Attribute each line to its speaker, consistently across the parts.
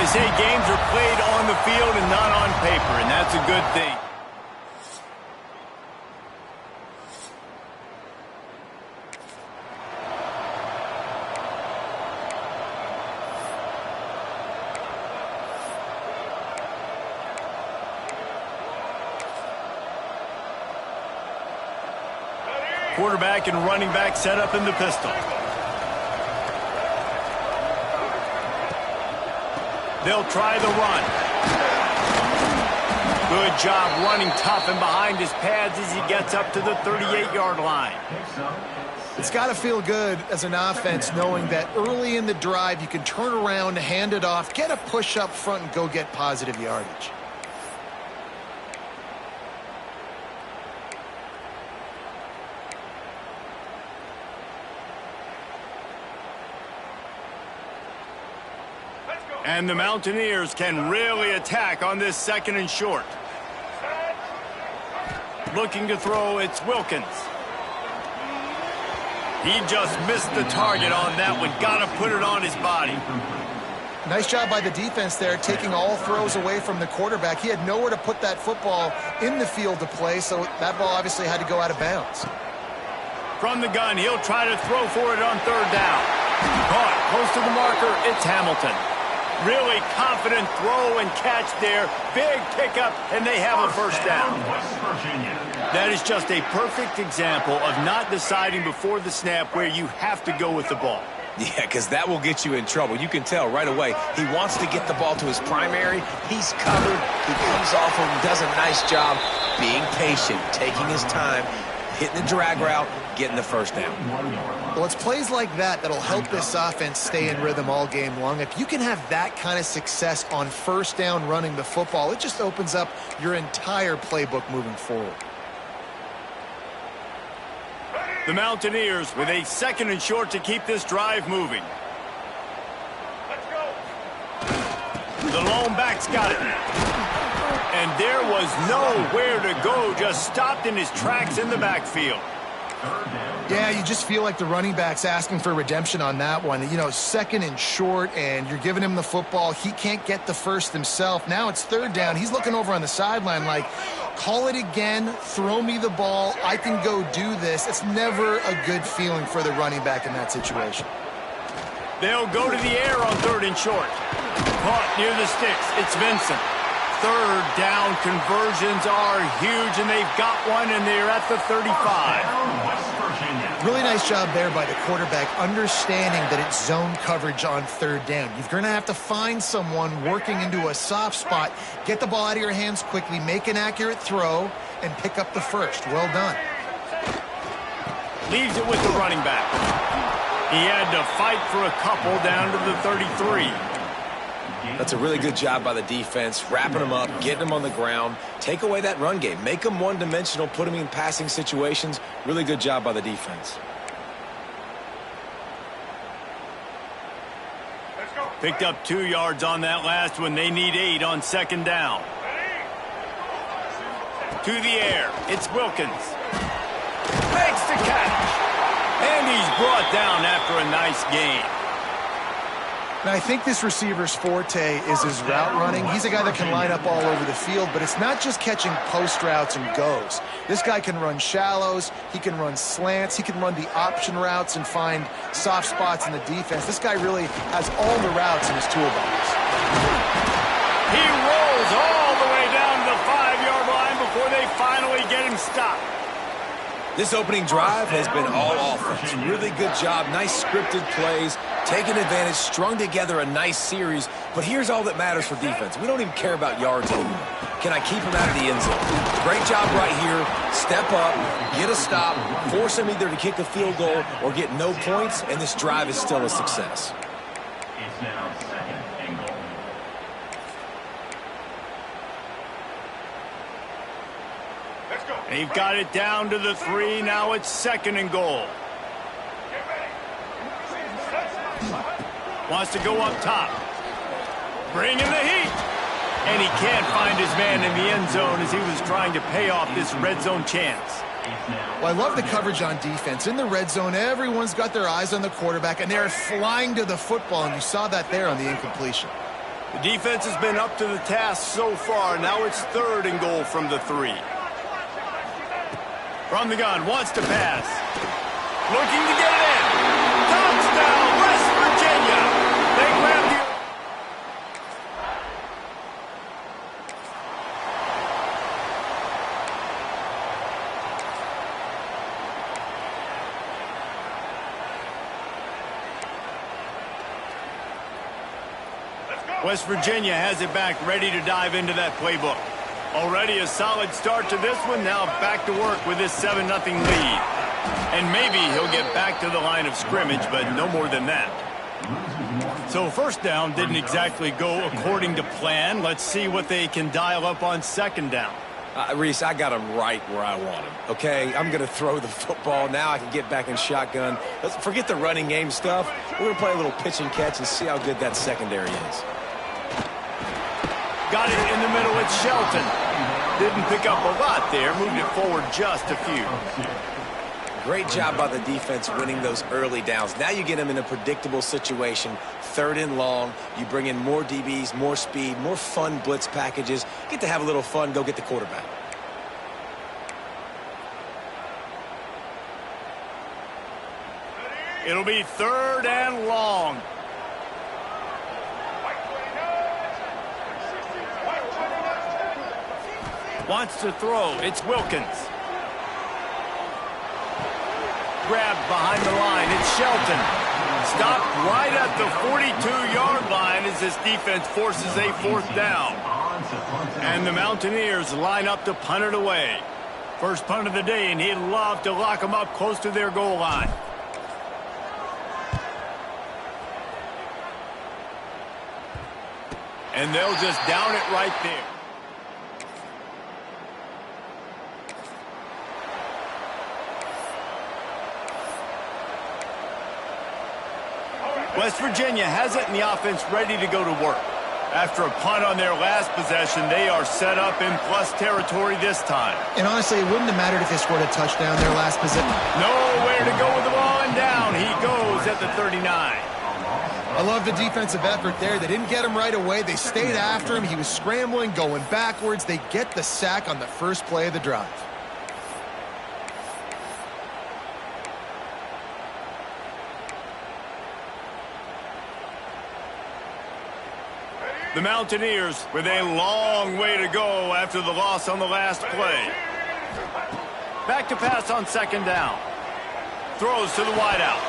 Speaker 1: They say games are played on the field and not on paper, and that's a good thing. Quarterback and running back set up in the pistol. They'll try the run. Good job running tough and behind his pads as he gets up to the 38-yard line.
Speaker 2: It's got to feel good as an offense knowing that early in the drive you can turn around, hand it off, get a push up front, and go get positive yardage.
Speaker 1: And the Mountaineers can really attack on this 2nd and short. Looking to throw, it's Wilkins. He just missed the target on that one. Got to put it on his body.
Speaker 2: Nice job by the defense there, taking all throws away from the quarterback. He had nowhere to put that football in the field to play, so that ball obviously had to go out of bounds.
Speaker 1: From the gun, he'll try to throw for it on 3rd down. Caught close to the marker, it's Hamilton. Really confident throw and catch there. Big pickup, and they have a 1st down. That is just a perfect example of not deciding before the snap where you have to go with the ball.
Speaker 3: Yeah, because that will get you in trouble. You can tell right away he wants to get the ball to his primary. He's covered. He comes off him, does a nice job being patient, taking his time, hitting the drag route, getting the 1st down.
Speaker 2: Well, it's plays like that that'll help this offense stay in rhythm all game long. If you can have that kind of success on 1st down running the football, it just opens up your entire playbook moving forward.
Speaker 1: The Mountaineers with a 2nd and short to keep this drive moving. Let's go. The lone back's got it. And there was nowhere to go, just stopped in his tracks in the backfield.
Speaker 2: Yeah, you just feel like the running back's asking for redemption on that one. You know, 2nd and short, and you're giving him the football. He can't get the 1st himself. Now it's 3rd down. He's looking over on the sideline like, call it again, throw me the ball, I can go do this. It's never a good feeling for the running back in that situation.
Speaker 1: They'll go to the air on 3rd and short. Caught near the sticks. It's Vincent. 3rd down conversions are huge, and they've got one, and they're at the 35.
Speaker 2: Really nice job there by the quarterback, understanding that it's zone coverage on 3rd down. You're going to have to find someone working into a soft spot, get the ball out of your hands quickly, make an accurate throw, and pick up the 1st. Well done.
Speaker 1: Leaves it with the running back. He had to fight for a couple down to the 33.
Speaker 3: That's a really good job by the defense, wrapping them up, getting them on the ground. Take away that run game. Make them one-dimensional, put them in passing situations. Really good job by the defense.
Speaker 1: Picked up 2 yards on that last one. They need 8 on 2nd down. To the air. It's Wilkins. Makes the catch. And he's brought down after a nice gain.
Speaker 2: Now, I think this receiver's forte is his route running. He's a guy that can line up all over the field, but it's not just catching post routes and goes. This guy can run shallows, he can run slants, he can run the option routes and find soft spots in the defense. This guy really has all the routes in his toolbox.
Speaker 1: He rolls all the way down to the 5-yard line before they finally get him stopped.
Speaker 3: This opening drive has been all offense. Really good job, nice scripted plays, taking advantage, strung together a nice series. But here's all that matters for defense. We don't even care about yards anymore. Can I keep him out of the end zone? Great job right here. Step up, get a stop, force him either to kick a field goal or get no points, and this drive is still a success.
Speaker 4: It's now 2nd and goal.
Speaker 1: They've got it down to the 3. Now it's 2nd and goal. Wants to go up top. Bringing the heat. And he can't find his man in the end zone as he was trying to pay off this red zone chance.
Speaker 2: Well, I love the coverage on defense. In the red zone, everyone's got their eyes on the quarterback, and they're flying to the football, and you saw that there on the incompletion.
Speaker 1: The defense has been up to the task so far. Now it's 3rd and goal from the 3. From the gun, wants to pass. Looking to get it in. Touchdown, West Virginia. They grab the... West Virginia has it back, ready to dive into that playbook. Already a solid start to this one. Now back to work with this 7-0 lead. And maybe he'll get back to the line of scrimmage, but no more than that. So 1st down didn't exactly go according to plan. Let's see what they can dial up on 2nd down.
Speaker 3: Reese, I got him right where I want him, okay? I'm going to throw the football. Now I can get back in shotgun. Let's forget the running game stuff. We're going to play a little pitch and catch and see how good that secondary is.
Speaker 1: Got it in the middle. It's Shelton. Didn't pick up a lot there. Moved it forward just a few.
Speaker 3: Great job by the defense winning those early downs. Now you get them in a predictable situation. 3rd and long. You bring in more DBs, more speed, more fun blitz packages. Get to have a little fun. Go get the quarterback.
Speaker 1: It'll be 3rd and long. Wants to throw. It's Wilkins. Grabbed behind the line. It's Shelton. Stopped right at the 42-yard line as this defense forces a 4th down. And the Mountaineers line up to punt it away. First punt of the day, and he'd love to lock them up close to their goal line. And they'll just down it right there. West Virginia has it, and the offense ready to go to work. After a punt on their last possession, they are set up in plus territory this time.
Speaker 2: And honestly, it wouldn't have mattered if they scored a touchdown their last possession.
Speaker 1: Nowhere to go with the ball, and down he goes at the 39.
Speaker 2: I love the defensive effort there. They didn't get him right away. They stayed after him. He was scrambling, going backwards. They get the sack on the first play of the drive.
Speaker 1: The Mountaineers with a long way to go after the loss on the last play. Back to pass on 2nd down. Throws to the wideout.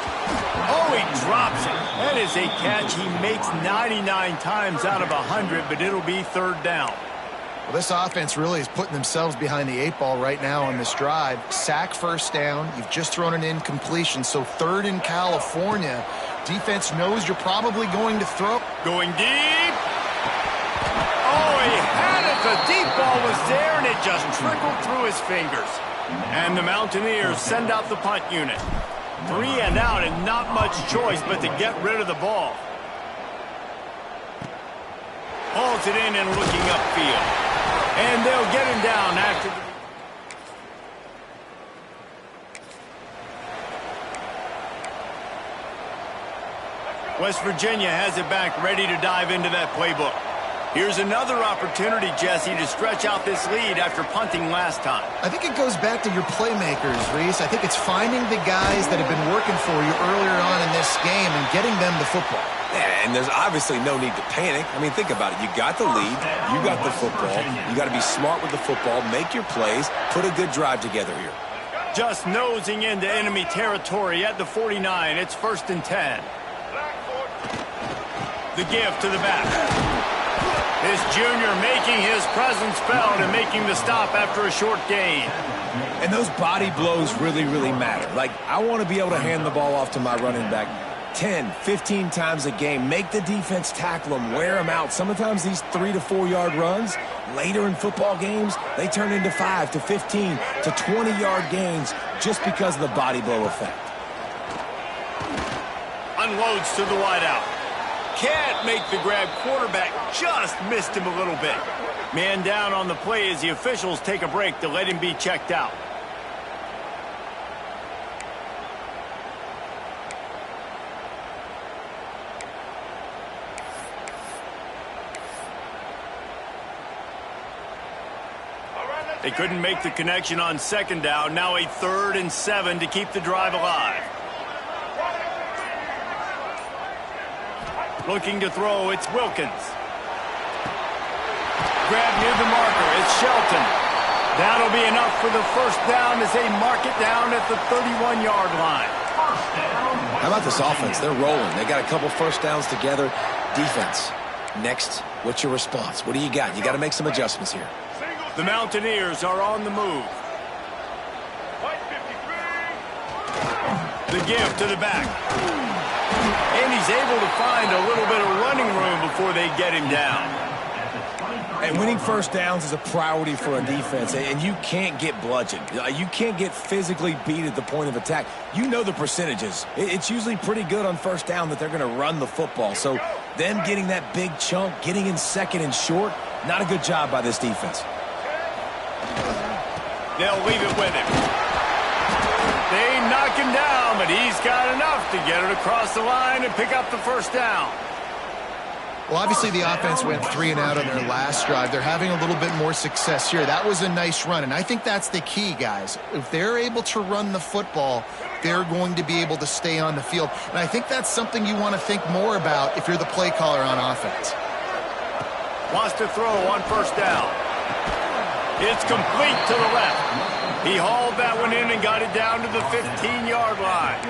Speaker 1: Oh, he drops it. That is a catch he makes 99 times out of 100, but it'll be 3rd down.
Speaker 2: Well, this offense really is putting themselves behind the 8 ball right now on this drive. Sack 1st down. You've just thrown an incompletion, so 3rd in California. Defense knows you're probably going to throw.
Speaker 1: Going deep. Oh, he had it. The deep ball was there, and it just trickled through his fingers. And the Mountaineers send out the punt unit. 3 and out, and not much choice but to get rid of the ball. Hauls it in and looking upfield. And they'll get him down after the... West Virginia has it back, ready to dive into that playbook. Here's another opportunity, Jesse, to stretch out this lead after punting last time.
Speaker 2: I think it goes back to your playmakers, Reese. I think it's finding the guys that have been working for you earlier on in this game and getting them the football.
Speaker 3: Yeah, and there's obviously no need to panic. I mean, think about it. You got the lead. You got the football. You got to be smart with the football, make your plays, put a good drive together here.
Speaker 1: Just nosing into enemy territory at the 49. It's 1st and 10. The give to the back. This junior making his presence felt and making the stop after a short gain.
Speaker 3: And those body blows really, really matter. Like, I want to be able to hand the ball off to my running back 10, 15 times a game. Make the defense tackle them, wear them out. Sometimes these 3 to 4 yard runs, later in football games, they turn into 5 to 15 to 20 yard gains just because of the body blow effect.
Speaker 1: Unloads to the wideout. Can't make the grab. Quarterback just missed him a little bit. Man down on the play as the officials take a break to let him be checked out. They couldn't make the connection on second down. Now a 3rd and 7 to keep the drive alive. Looking to throw, it's Wilkins. Grab near the marker, it's Shelton. That'll be enough for the first down as they mark it down at the 31-yard line.
Speaker 3: How about this offense? They're rolling. They got a couple first downs together. Defense, next, what's your response? What do you got? You got to make some adjustments here.
Speaker 1: The Mountaineers are on the move. The give to the back. And he's able to find a little bit of running room before they get him down.
Speaker 3: And winning first downs is a priority for a defense, and you can't get bludgeoned. You can't get physically beat at the point of attack. You know the percentages. It's usually pretty good on first down that they're going to run the football. So them getting that big chunk, getting in second and short, not a good job by this defense.
Speaker 1: They'll leave it with him. They knock him down, but he's got enough to get it across the line and pick up the first down.
Speaker 2: Well, obviously the offense went 3 and out on their last drive. They're having a little bit more success here. That was a nice run, and I think that's the key, guys. If they're able to run the football, they're going to be able to stay on the field. And I think that's something you want to think more about if you're the play caller on offense.
Speaker 1: Wants to throw on first down. It's complete to the left. He hauled that one in and got it down to the 15-yard line.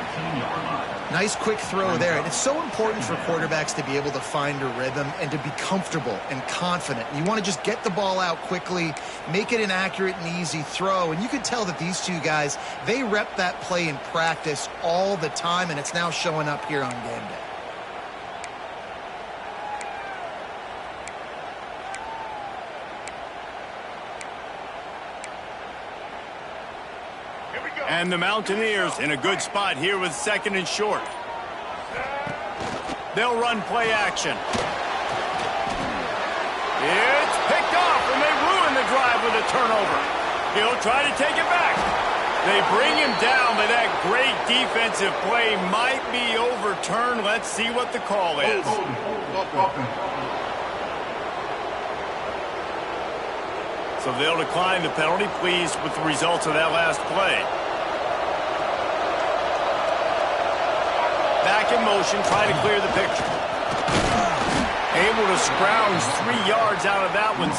Speaker 2: Nice quick throw there. And it's so important for quarterbacks to be able to find a rhythm and to be comfortable and confident. You want to just get the ball out quickly, make it an accurate and easy throw. And you can tell that these two guys, they rep that play in practice all the time, and it's now showing up here on game day.
Speaker 1: And the Mountaineers in a good spot here with 2nd and short. They'll run play action. It's picked off, and they ruin the drive with a turnover. He'll try to take it back. They bring him down, but that great defensive play might be overturned. Let's see what the call is. So they'll decline the penalty, pleased with the results of that last play. Back in motion, trying to clear the picture. Able to scrounge 3 yards out of that one.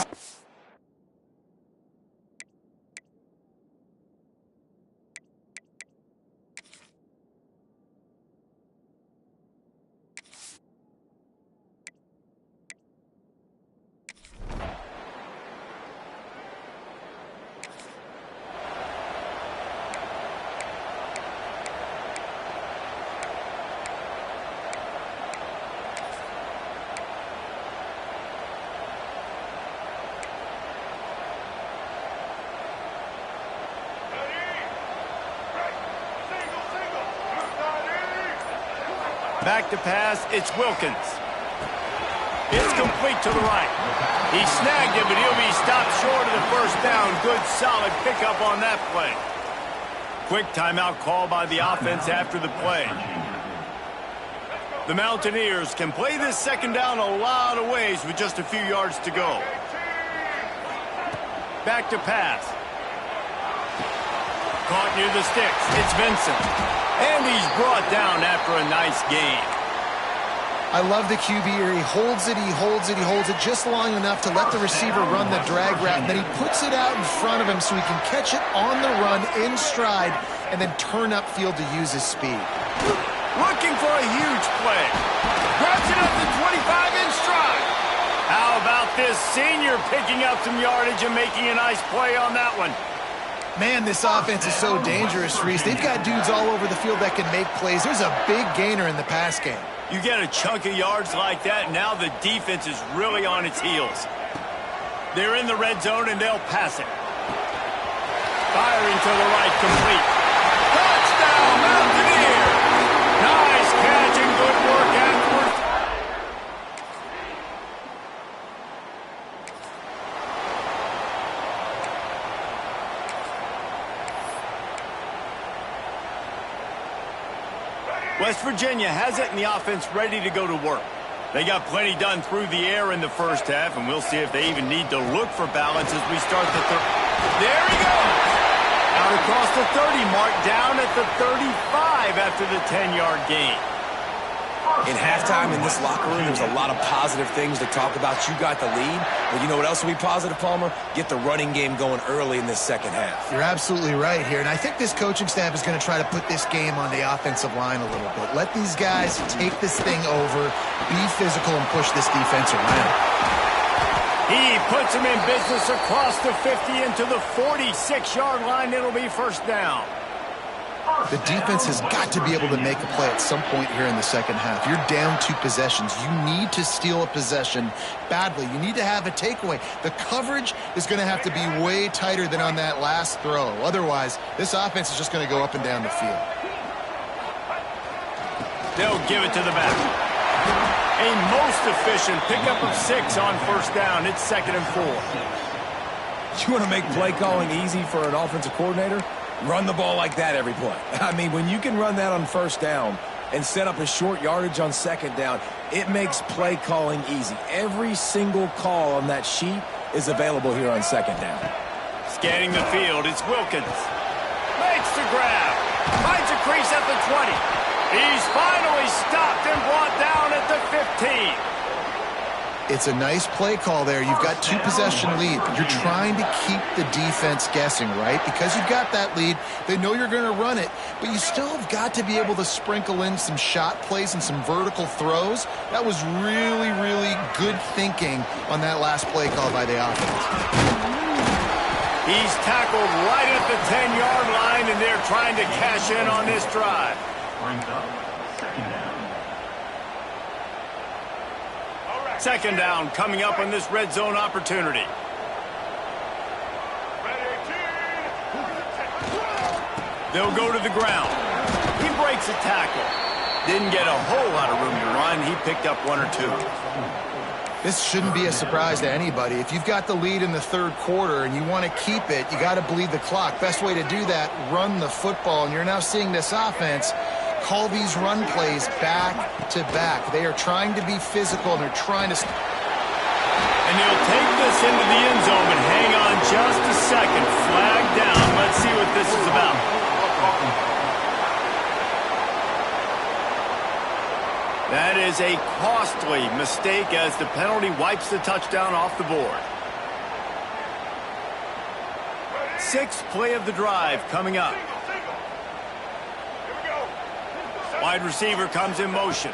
Speaker 1: Back to pass, it's Wilkins. It's complete to the right. He snagged it, but he'll be stopped short of the first down. Good, solid pickup on that play. Quick timeout call by the offense after the play. The Mountaineers can play this second down a lot of ways with just a few yards to go. Back to pass. Caught near the sticks. It's Vincent. And he's brought down after a nice gain.
Speaker 2: I love the QB here. He holds it, he holds it, he holds it just long enough to let the receiver run the drag route. And then he puts it out in front of him so he can catch it on the run in stride and then turn upfield to use his speed.
Speaker 1: Looking for a huge play. Grabs it at the 25 in stride. How about this senior picking up some yardage and making a nice play on that one?
Speaker 2: Man, this offense is so dangerous, Reese. They've got dudes all over the field that can make plays. There's a big gainer in the pass game.
Speaker 1: You get a chunk of yards like that, now the defense is really on its heels. They're in the red zone, and they'll pass it. Firing to the right, complete. Touchdown, Mountaineers! Nice catch and good work afterwards. West Virginia has it, and the offense ready to go to work. They got plenty done through the air in the first half, and we'll see if they even need to look for balance as we start the third. There he goes! Out across the 30 mark, down at the 35 after the 10-yard gain.
Speaker 3: In halftime in this locker room, there's a lot of positive things to talk about. You got the lead, but you know what else will be positive, Palmer? Get the running game going early in this second half.
Speaker 2: You're absolutely right here, and I think this coaching staff is going to try to put this game on the offensive line a little bit. Let these guys take this thing over, be physical, and push this defense around.
Speaker 1: He puts him in business across the 50 into the 46-yard line. It'll be first down.
Speaker 2: The defense has got to be able to make a play at some point here in the second half. You're down 2 possessions. You need to steal a possession badly. You need to have a takeaway. The coverage is going to have to be way tighter than on that last throw. Otherwise, this offense is just going to go up and down the field.
Speaker 1: They'll give it to the back. A most efficient pickup of 6 on first down. It's 2nd and 4.
Speaker 3: You want to make play calling easy for an offensive coordinator? Run the ball like that every play. I mean, when you can run that on first down and set up a short yardage on second down, it makes play calling easy. Every single call on that sheet is available here on second down.
Speaker 1: Scanning the field, it's Wilkins. Makes the grab. Finds a crease at the 20. He's finally stopped and brought down at the 15.
Speaker 2: It's a nice play call there. You've got 2 possession lead. You're trying to keep the defense guessing, right? Because you've got that lead, they know you're going to run it, but you still have got to be able to sprinkle in some shot plays and some vertical throws. That was really, really good thinking on that last play call by the offense.
Speaker 1: He's tackled right at the 10-yard line, and they're trying to cash in on this drive.
Speaker 4: Brings up second down.
Speaker 1: Second down coming up on this red zone opportunity. They'll go to the ground. He breaks a tackle. Didn't get a whole lot of room to run. He picked up 1 or 2.
Speaker 2: This shouldn't be a surprise to anybody. If you've got the lead in the third quarter and you want to keep it, you got to bleed the clock. Best way to do that, run the football. And you're now seeing this offense call these run plays back to back. They are trying to be physical, and they're trying to...
Speaker 1: And he'll take this into the end zone, but hang on just a second. Flag down. Let's see what this is about. That is a costly mistake as the penalty wipes the touchdown off the board. 6th play of the drive coming up. Wide receiver comes in motion.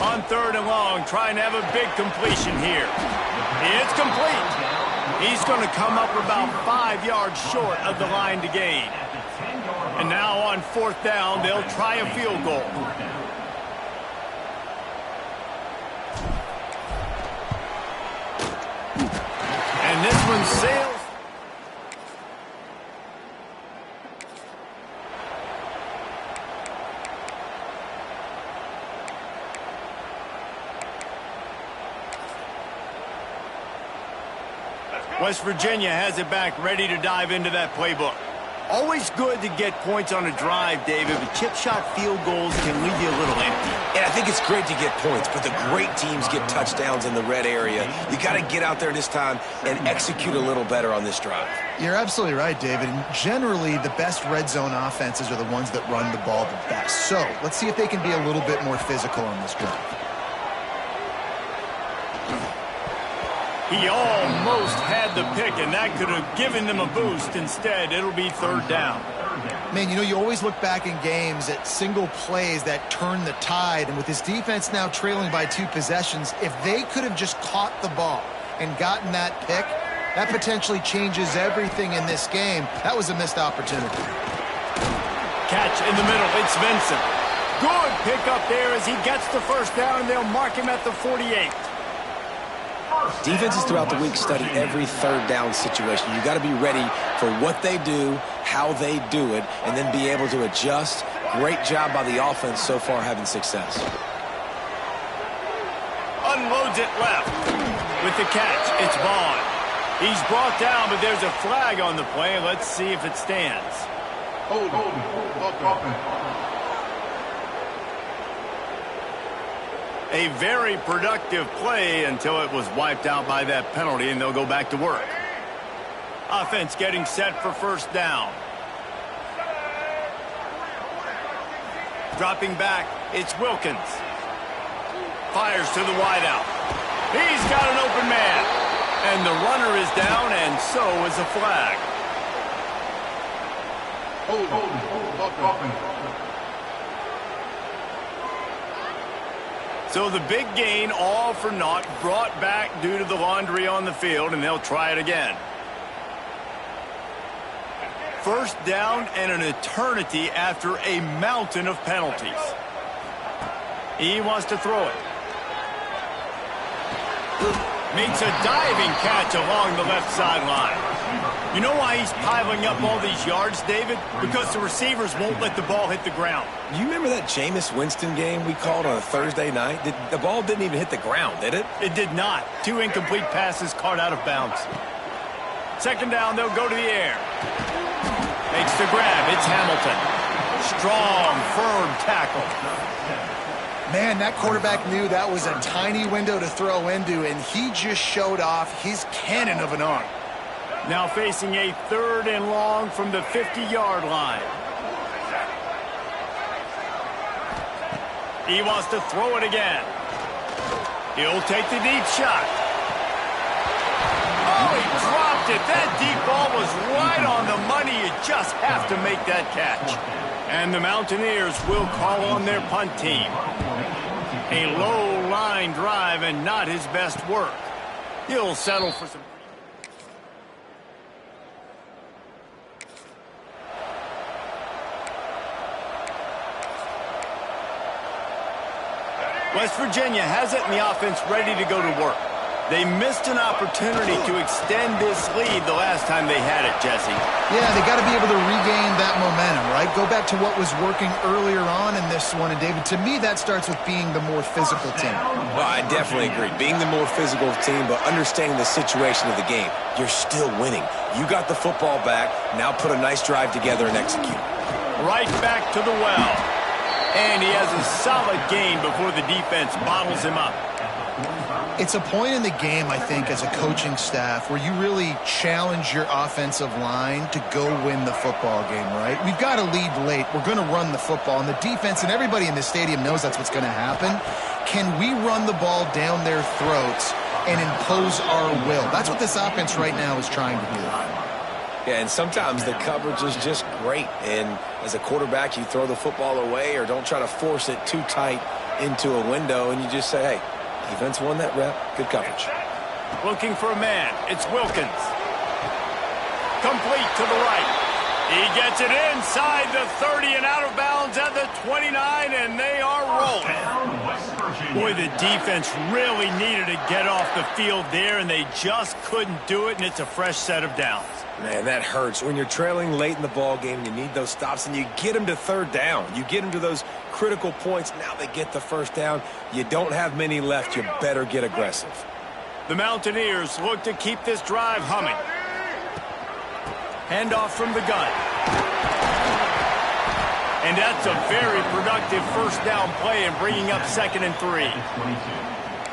Speaker 1: On 3rd and long, trying to have a big completion here. It's complete. He's going to come up about 5 yards short of the line to gain. And now on 4th down, they'll try a field goal. And this one sails. West Virginia has it back, ready to dive into that playbook. Always good to get points on a drive, David, but chip shot field goals can leave you a little empty.
Speaker 3: And I think it's great to get points, but the great teams get touchdowns in the red area. You got to get out there this time and execute a little better on this drive.
Speaker 2: You're absolutely right, David. And generally, the best red zone offenses are the ones that run the ball the best. So let's see if they can be a little bit more physical on this drive.
Speaker 1: He almost had the pick, and that could have given them a boost. Instead, it'll be 3rd down.
Speaker 2: Man, you know, you always look back in games at single plays that turn the tide. And with this defense now trailing by 2 possessions, if they could have just caught the ball and gotten that pick, that potentially changes everything in this game. That was a missed opportunity.
Speaker 1: Catch in the middle. It's Vincent. Good pick up there as he gets the first down, and they'll mark him at the 48.
Speaker 3: Defenses throughout the week study every 3rd down situation. You got to be ready for what they do, how they do it, and then be able to adjust. Great job by the offense so far having success.
Speaker 1: Unloads it left. With the catch, it's Vaughn. He's brought down, but there's a flag on the play. Let's see if it stands. A very productive play until it was wiped out by that penalty, and they'll go back to work. Offense getting set for first down. Dropping back, it's Wilkins. Fires to the wideout. He's got an open man. And the runner is down, and so is a flag. So the big gain, all for naught, brought back due to the laundry on the field, and they'll try it again. First down and an eternity after a mountain of penalties. He wants to throw it. Makes a diving catch along the left sideline. You know why he's piling up all these yards, David? Because the receivers won't let the ball hit the ground.
Speaker 3: You remember that Jameis Winston game we called on a Thursday night? The ball didn't even hit the ground, did it?
Speaker 1: It did not. 2 incomplete passes caught out of bounds. Second down, they'll go to the air. Makes the grab. It's Hamilton. Strong, firm tackle.
Speaker 2: Man, that quarterback knew that was a tiny window to throw into, and he just showed off his cannon of an arm.
Speaker 1: Now facing a 3rd and long from the 50-yard line. He wants to throw it again. He'll take the deep shot. Oh, he dropped it. That deep ball was right on the money. You just have to make that catch. And the Mountaineers will call on their punt team. A low line drive and not his best work. He'll settle for some... West Virginia has it, and the offense ready to go to work. They missed an opportunity to extend this lead the last time they had it, Jesse.
Speaker 2: Yeah, they got to be able to regain that momentum, right? Go back to what was working earlier on in this one. And, David, to me, that starts with being the more physical team.
Speaker 3: Well, I definitely agree. Being the more physical team, but understanding the situation of the game. You're still winning. You got the football back. Now put a nice drive together and execute.
Speaker 1: Right back to the well. And he has a solid gain before the defense bottles him up.
Speaker 2: It's a point in the game, I think, as a coaching staff where you really challenge your offensive line to go win the football game, right? We've got to lead late. We're going to run the football, and the defense and everybody in the stadium knows that's what's going to happen. Can we run the ball down their throats and impose our will? That's what this offense right now is trying to do.
Speaker 3: Yeah, and sometimes the coverage is just great. And as a quarterback, you throw the football away or don't try to force it too tight into a window, and you just say, hey, defense won that rep. Good coverage.
Speaker 1: Looking for a man. It's Wilkins. Complete to the right. He gets it inside the 30 and out of bounds at the 29, and they are rolling. Boy, the defense really needed to get off the field there, and they just couldn't do it, and it's a fresh set of downs.
Speaker 3: Man, that hurts. When you're trailing late in the ball game, you need those stops, and you get them to third down. You get them to those critical points. Now they get the first down. You don't have many left. You better get aggressive.
Speaker 1: The Mountaineers look to keep this drive humming. Handoff from the gun. And that's a very productive first down play and bringing up 2nd and 3.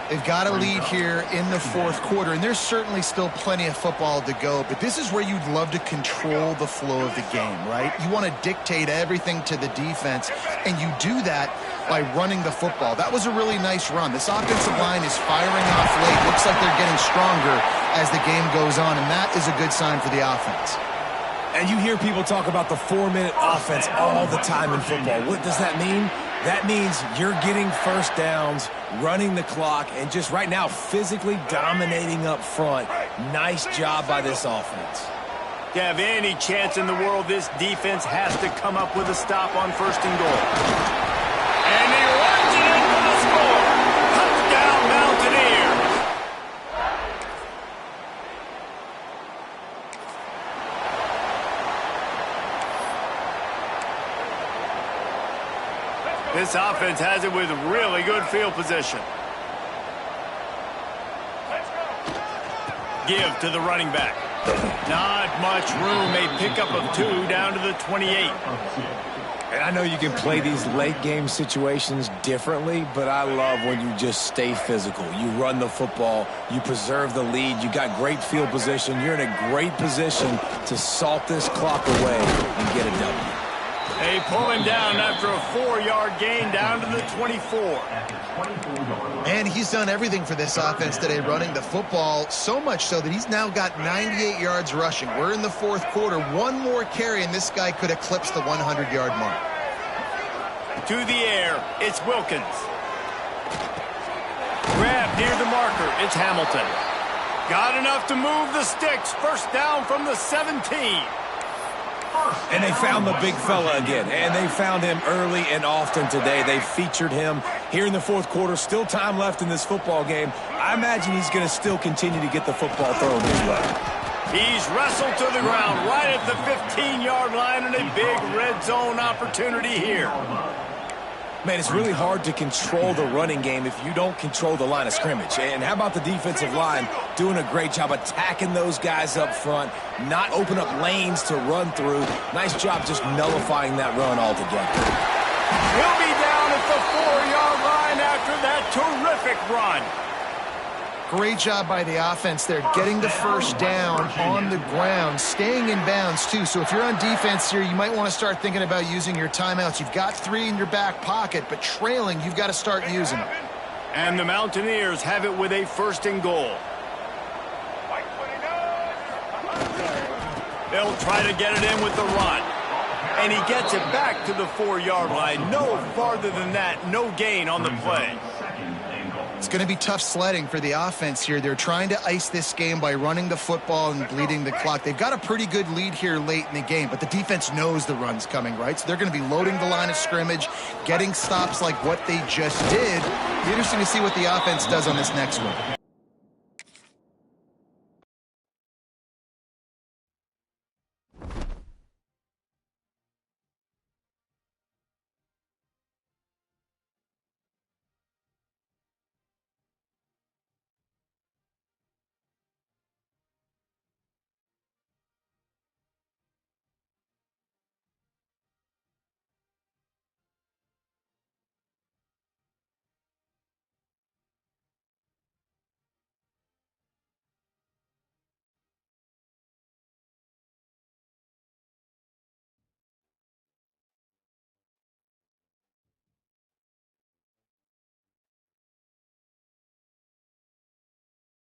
Speaker 2: They've got to lead here in the 4th quarter, and there's certainly still plenty of football to go, but this is where you'd love to control the flow of the game, right? You want to dictate everything to the defense, and you do that by running the football. That was a really nice run. This offensive line is firing off late. Looks like they're getting stronger as the game goes on, and that is a good sign for the offense.
Speaker 3: And you hear people talk about the 4-minute offense all the time in football. What does that mean? That means you're getting first downs, running the clock, and just right now physically dominating up front. Nice job by this offense.
Speaker 1: To have any chance in the world, this defense has to come up with a stop on 1st and goal. And he runs it in for the score. Touchdown, Mountaineers. This offense has it with really good field position. Give to the running back. Not much room. A pickup of 2 down to the 28.
Speaker 3: And I know you can play these late-game situations differently, but I love when you just stay physical. You run the football, you preserve the lead, you got great field position. You're in a great position to salt this clock away and get a W.
Speaker 1: They pull him down after a 4-yard gain down to the 24.
Speaker 2: And he's done everything for this offense today, running the football, so much so that he's now got 98 yards rushing. We're in the fourth quarter. One more carry, and this guy could eclipse the 100-yard mark.
Speaker 1: To the air, it's Wilkins. Grab near the marker, it's Hamilton. Got enough to move the sticks. First down from the 17.
Speaker 3: And they found the big fella again, and they found him early and often today. They featured him here in the fourth quarter. Still time left in this football game. I imagine he's going to still continue to get the football thrown his way.
Speaker 1: He's wrestled to the ground right at the 15-yard line, and a big red zone opportunity here.
Speaker 3: Man, it's really hard to control the running game if you don't control the line of scrimmage. And how about the defensive line doing a great job attacking those guys up front, not open up lanes to run through. Nice job just nullifying that run altogether.
Speaker 1: He'll be down at the 4-yard line after that terrific run.
Speaker 2: Great job by the offense there, getting the first down on the ground, staying in bounds, too. So if you're on defense here, you might want to start thinking about using your timeouts. You've got 3 in your back pocket, but trailing, you've got to start using them.
Speaker 1: And the Mountaineers have it with a 1st and goal. They'll try to get it in with the run. And he gets it back to the 4-yard line. No farther than that, no gain on the play.
Speaker 2: It's going to be tough sledding for the offense here. They're trying to ice this game by running the football and bleeding the clock. They've got a pretty good lead here late in the game, but the defense knows the run's coming, right? So they're going to be loading the line of scrimmage, getting stops like what they just did. Interesting to see what the offense does on this next one.